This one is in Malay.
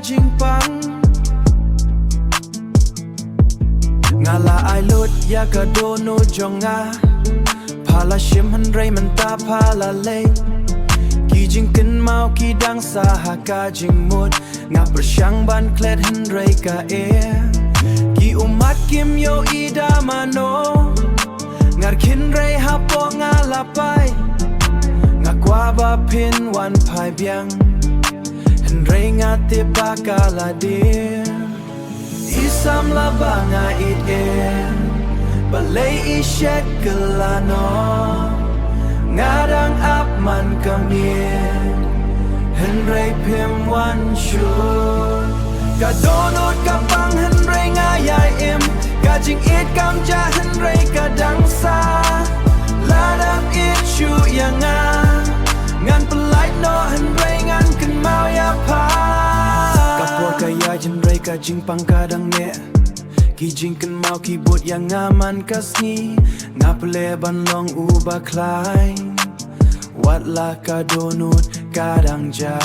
jing pang ngala ai lut ya ka do no jonga phala shim han rai man ta phala le ki jing kin mau ki dang sa ha ka jing mut nga persyang ban klet han rai ka e ki umat kim yo ida mano ngar kin rai ha po ngala pai nga kwa ba pin wan pai biang han rai nga te pa ka la de isam la banga it e balay isyet kelano ngadang ap man kamien henry pim wan shur ka donut ka pang henry ngayay im ka jing it kam ja henry ka dangsa ladang it shu yanga ngan pelait no henry ngan kan mau ya pa kapor kaya henry ka jing pang kadang ne ki jing kan mau ki bot yang ngaman kasni ngaple ban long uba klai wat la ka donut kadang ja